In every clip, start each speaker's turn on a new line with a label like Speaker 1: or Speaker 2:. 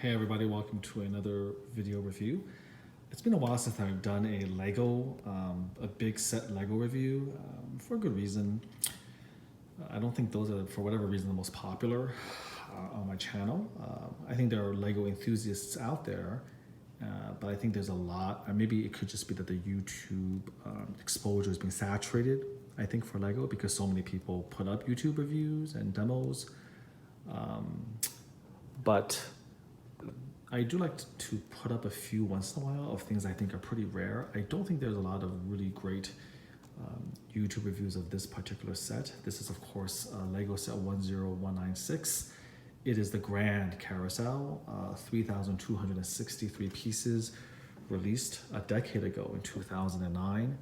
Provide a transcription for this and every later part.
Speaker 1: Hey everybody, welcome to another video review. It's been a while since I've done a Lego, a big set Lego review, for a good reason. I don't think those are, for whatever reason, the most popular on my channel. I think there are Lego enthusiasts out there, but I think there's a lot, maybe it could just be that the YouTube exposure has been saturated, I think, for Lego, because so many people put up YouTube reviews and demos. But I do like to put up a few once in a while of things I think are pretty rare. I don't think there's a lot of really great YouTube reviews of this particular set. This is, of course, Lego set 10196. It is the Grand Carousel, 3,263 pieces, released a decade ago in 2009.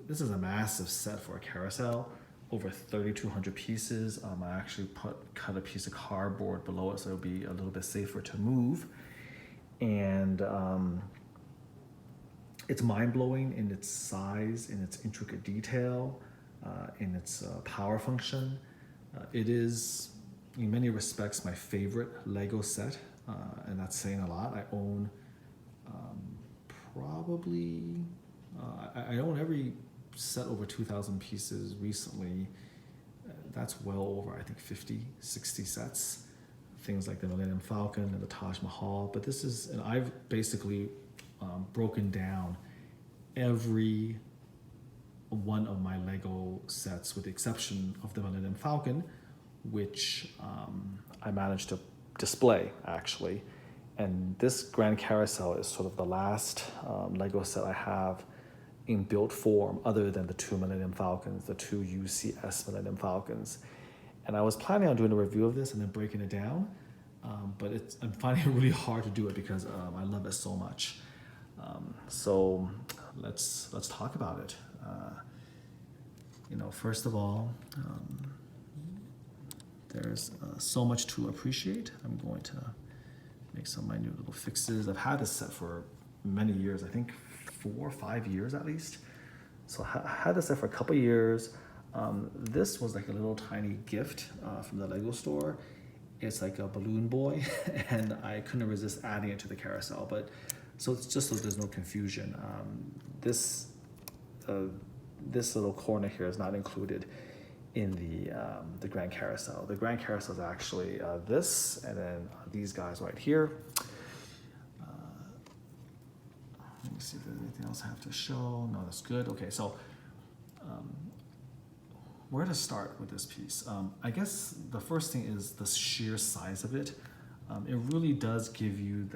Speaker 1: This is a massive set for a carousel. Over 3,200 pieces. I actually cut a piece of cardboard below it so it'll be a little bit safer to move. And it's mind-blowing in its size, in its intricate detail, in its power function. It is, in many respects, my favorite Lego set, and that's saying a lot. I own I own every set over 2,000 pieces recently. That's well over, I think, 50, 60 sets. Things like the Millennium Falcon and the Taj Mahal. But this is, and I've basically broken down every one of my Lego sets with the exception of the Millennium Falcon, which I managed to display, actually. And this Grand Carousel is sort of the last Lego set I have in built form, other than the two Millennium Falcons, the two UCS Millennium Falcons. And I was planning on doing a review of this and then breaking it down, but I'm finding it really hard to do it because I love it so much. So let's talk about it. First of all, there's so much to appreciate. I'm going to make some minute little fixes. I've had this set for many years, I think 4 or 5 years at least. So I had this set for a couple years. This was like a little tiny gift from the Lego store. It's like a balloon boy, and I couldn't resist adding it to the carousel. But so it's just so there's no confusion. This little corner here is not included in the Grand Carousel. The Grand Carousel is actually this, and then these guys right here. Let me see if there's anything else I have to show. No, that's good. Okay, so where to start with this piece? I guess the first thing is the sheer size of it. It really does give you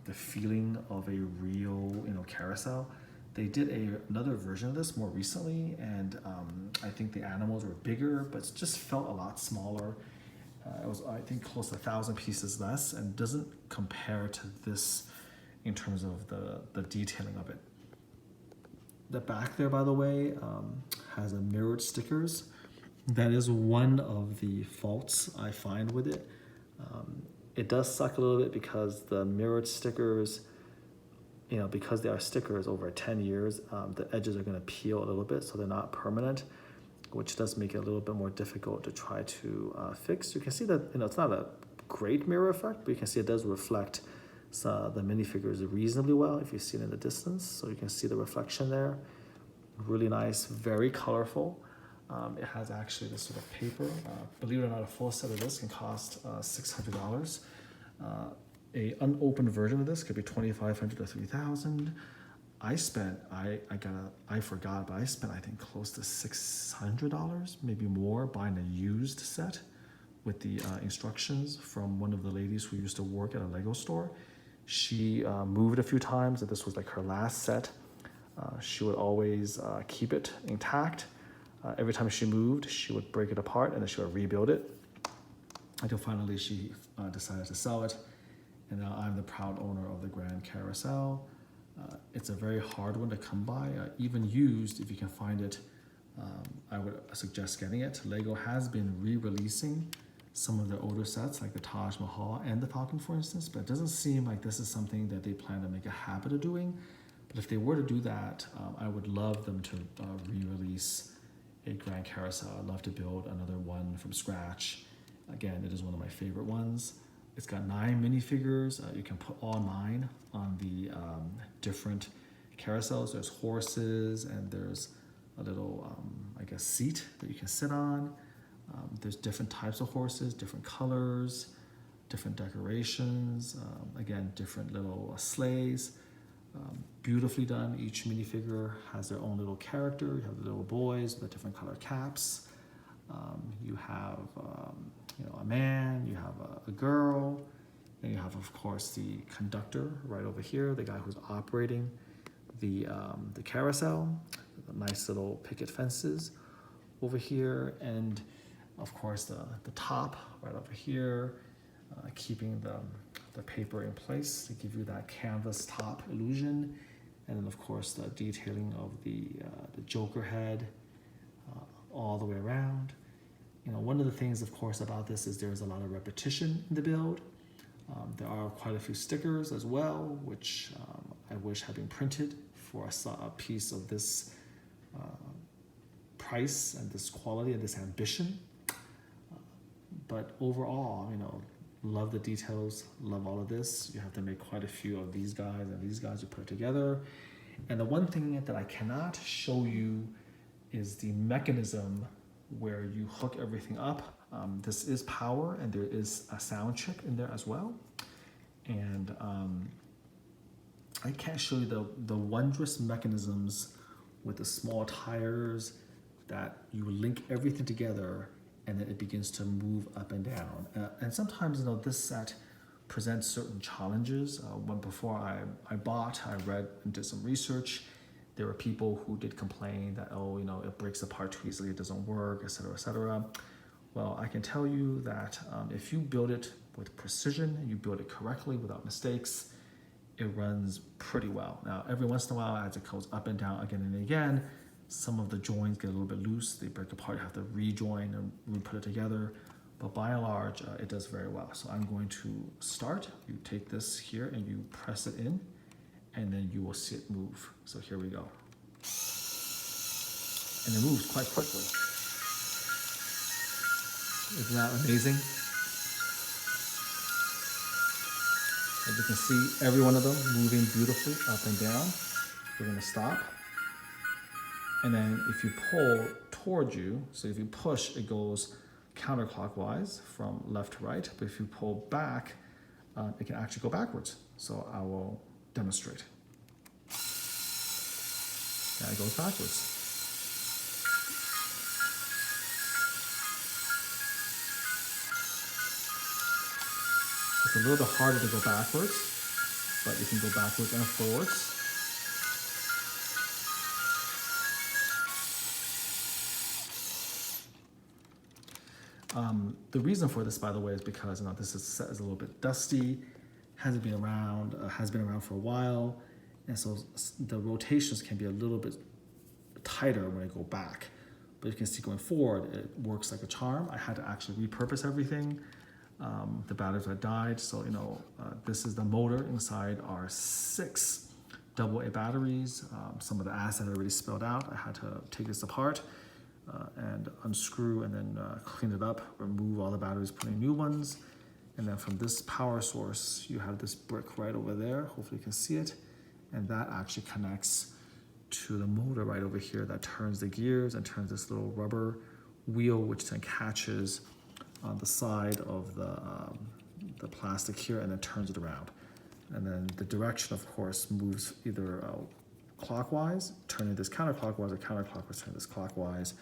Speaker 1: the feeling of a real, carousel. They did another version of this more recently, and I think the animals were bigger, but it just felt a lot smaller. It was, I think, close to 1,000 pieces less, and doesn't compare to this in terms of the detailing of it. The back there, by the way, has a mirrored stickers. That is one of the faults I find with it. It does suck a little bit because the mirrored stickers, because they are stickers over 10 years, the edges are going to peel a little bit, so they're not permanent, which does make it a little bit more difficult to try to fix. You can see that it's not a great mirror effect, but you can see it does reflect the minifigures reasonably well if you see it in the distance. So you can see the reflection there. Really nice, very colorful. It has actually this sort of paper. Believe it or not, a full set of this can cost $600. A unopened version of this could be $2,500 to $3,000. I forgot, but I spent, I think, close to $600, maybe more, buying a used set with the instructions from one of the ladies who used to work at a Lego store. She moved a few times, and this was like her last set. She would always keep it intact. Every time she moved, she would break it apart, and then she would rebuild it until finally she decided to sell it. And now I'm the proud owner of the Grand Carousel. It's a very hard one to come by. Even used, if you can find it, I would suggest getting it. Lego has been re-releasing some of their older sets, like the Taj Mahal and the Falcon, for instance, but it doesn't seem like this is something that they plan to make a habit of doing. But if they were to do that, I would love them to re-release a Grand Carousel. I'd love to build another one from scratch. Again, it is one of my favorite ones. It's got 9 minifigures. You can put all 9 on the different carousels. There's horses and there's a little, I guess, seat that you can sit on. There's different types of horses, different colors, different decorations. Again, different little sleighs. Beautifully done. Each minifigure has their own little character. You have the little boys with the different colored caps. You have a man, you have a girl, and you have, of course, the conductor right over here, the guy who's operating the carousel, the nice little picket fences over here, and of course the top right over here, keeping the paper in place to give you that canvas top illusion, and then of course the detailing of the Joker head all the way around. One of the things, of course, about this is there's a lot of repetition in the build. There are quite a few stickers as well, which I wish had been printed for a piece of this price and this quality and this ambition. But overall, love the details, love all of this. You have to make quite a few of these guys and these guys to put together. And the one thing that I cannot show you is the mechanism where you hook everything up. This is power, and there is a sound chip in there as well. And I can't show you the wondrous mechanisms with the small tires that you link everything together, and then it begins to move up and down. And sometimes, this set presents certain challenges. Before I read and did some research. There were people who did complain that, it breaks apart too easily, it doesn't work, etc., etc. Well, I can tell you that if you build it with precision and you build it correctly without mistakes, it runs pretty well. Now, every once in a while, as it goes up and down again and again, some of the joins get a little bit loose, they break apart, you have to rejoin and re-put it together. But by and large, it does very well. So I'm going to start. You take this here and you press it in, and then you will see it move. So here we go. And it moves quite quickly. Isn't that amazing? As you can see, every one of them moving beautifully up and down. We're gonna stop. And then if you pull toward you, so if you push, it goes counterclockwise from left to right. But if you pull back, it can actually go backwards. So I will demonstrate. And it goes backwards. It's a little bit harder to go backwards, but you can go backwards and forwards. The reason for this, by the way, is because this set is a little bit dusty, has been around for a while, and so the rotations can be a little bit tighter when I go back. But you can see going forward, it works like a charm. I had to actually repurpose everything. The batteries had died, so this is the motor. Inside are 6 AA batteries. Some of the assets are already spelled out. I had to take this apart and unscrew and then clean it up, remove all the batteries, put in new ones. And then from this power source, you have this brick right over there. Hopefully you can see it. And that actually connects to the motor right over here that turns the gears and turns this little rubber wheel, which then catches on the side of the plastic here and then turns it around. And then the direction, of course, moves either clockwise, turning this counterclockwise, or counterclockwise, turning this clockwise.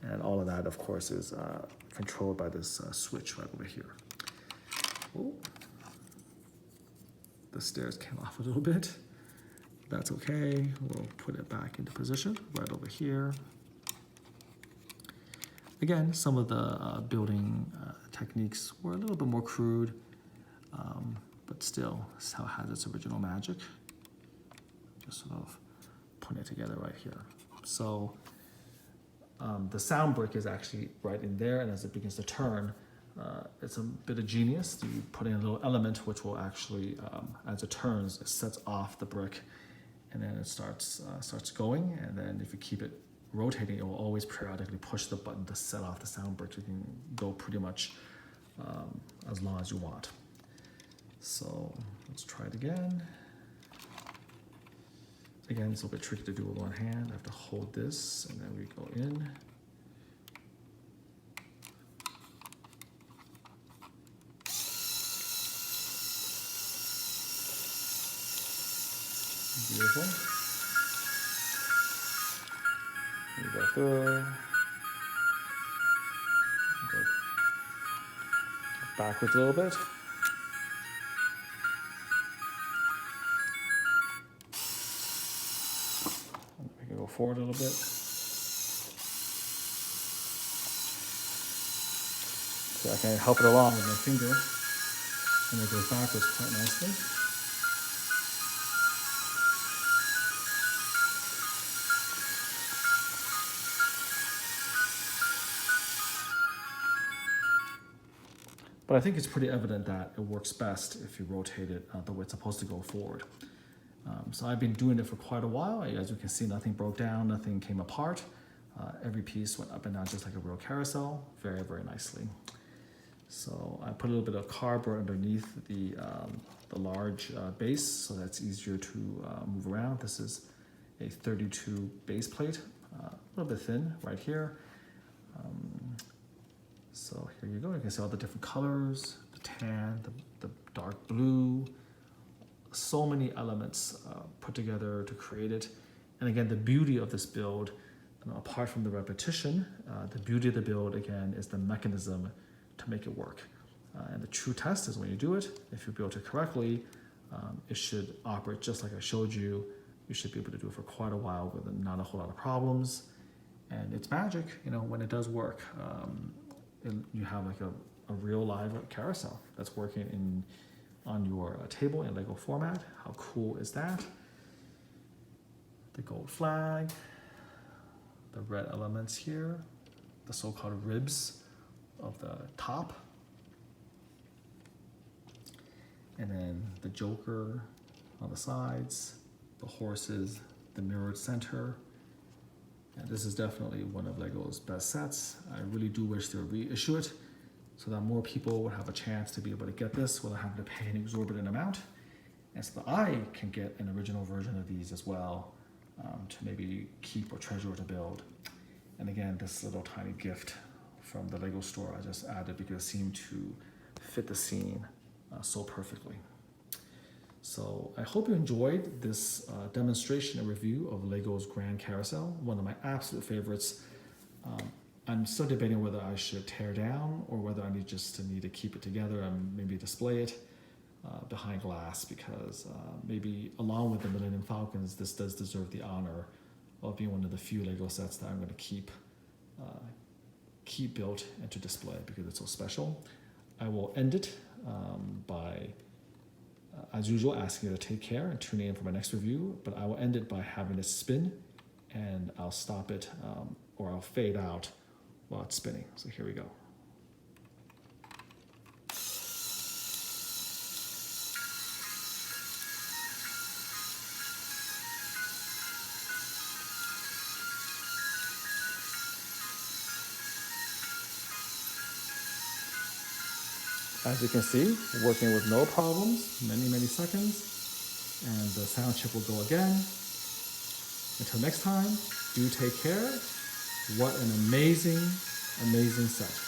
Speaker 1: And all of that, of course, is controlled by this switch right over here. Oh, the stairs came off a little bit. That's okay. We'll put it back into position right over here. Again, some of the building techniques were a little bit more crude, but still, this how it has its original magic. Just sort of putting it together right here. So the sound brick is actually right in there, and as it begins to turn, it's a bit of genius. You put in a little element which will actually, as it turns, it sets off the brick, and then it starts going. And then if you keep it rotating, it will always periodically push the button to set off the sound brick. You can go pretty much as long as you want. So let's try it again. Again, it's a little bit tricky to do with one hand. I have to hold this and then we go in. Beautiful. We go through. Go backwards a little bit. We can go forward a little bit. So I can help it along with my finger, and it goes backwards quite nicely. But I think it's pretty evident that it works best if you rotate it the way it's supposed to go forward. So I've been doing it for quite a while. As you can see, nothing broke down, nothing came apart. Every piece went up and down just like a real carousel, very, very nicely. So I put a little bit of cardboard underneath the large base so that's easier to move around. This is a 32 base plate, a little bit thin right here. So here you go, you can see all the different colors, the tan, the dark blue, so many elements put together to create it. And again, the beauty of this build, apart from the repetition, the beauty of the build, again, is the mechanism to make it work. And the true test is when you do it, if you build it correctly, it should operate just like I showed you. You should be able to do it for quite a while with not a whole lot of problems. And it's magic, when it does work. You have like a real live carousel that's working on your table in Lego format. How cool is that? The gold flag, the red elements here, the so-called ribs of the top, and then the Joker on the sides, the horses, the mirrored center. And this is definitely one of Lego's best sets. I really do wish they would reissue it so that more people would have a chance to be able to get this without having to pay an exorbitant amount. And so that I can get an original version of these as well to maybe keep or treasure or to build. And again, this little tiny gift from the Lego store I just added because it seemed to fit the scene so perfectly. So I hope you enjoyed this demonstration and review of Lego's Grand Carousel, one of my absolute favorites. I'm still debating whether I should tear down or whether I need to keep it together and maybe display it behind glass because maybe along with the Millennium Falcons, this does deserve the honor of being one of the few Lego sets that I'm going to keep built and to display because it's so special. I will end it by as usual, asking you to take care and tune in for my next review, but I will end it by having it spin and I'll stop it or I'll fade out while it's spinning. So here we go. As you can see, working with no problems, many seconds, and the sound chip will go again. Until next time, do take care. What an amazing set.